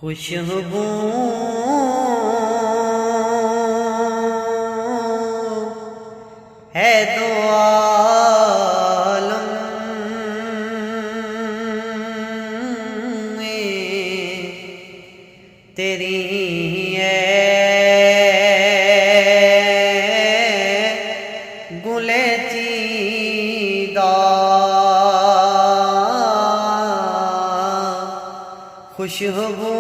خوشبو ہے دو عالم میں تیری ہے گلے چیدہ خوشبو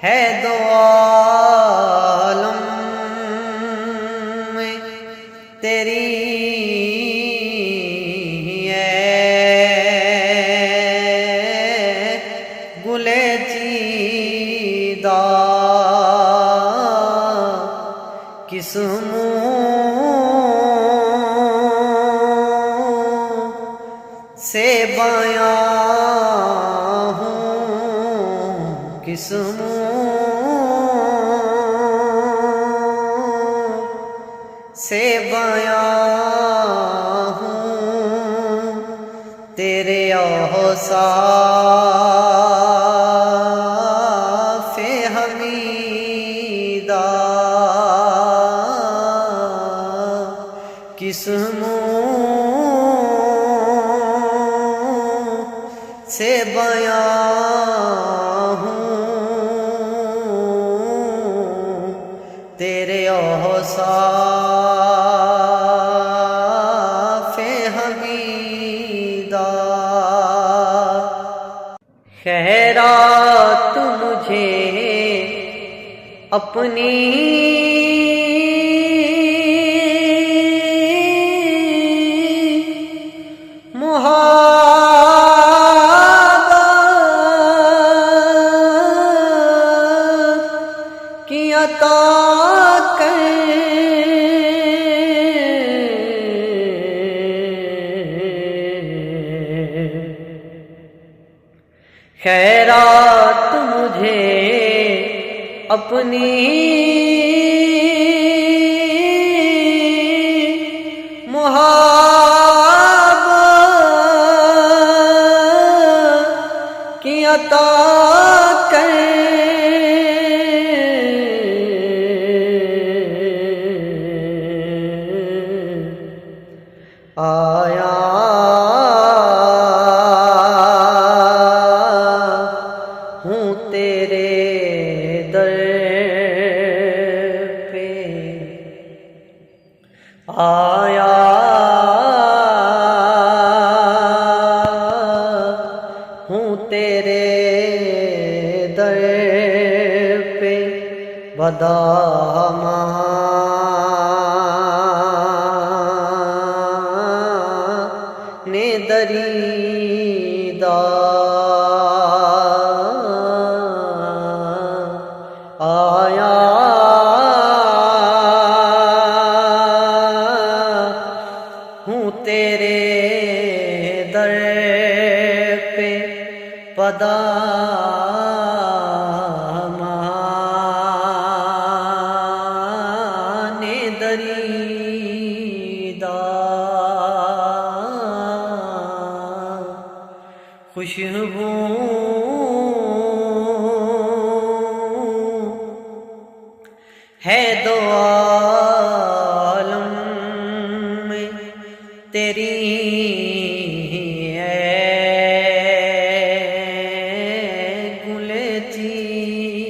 ہے دو عالم میں تیری ہے گلے چیدہ کس سے بیاں ہوں کس سے بیاں ہوں تیرے اوصاف حمیدہ کس سے بیاں ہوں تیرے اوصاف حمیدہ خیرات مجھے اپنی عطا کر خیرات مجھے اپنی محبت کی عطا کر آیا ہوں تیرے در پہ آیا ہوں تیرے در پہ دریدہ آیا ہوں تیرے در پہ دریدہ خوشبو ہے دو عالم میں تیری ہے گلے چیدہ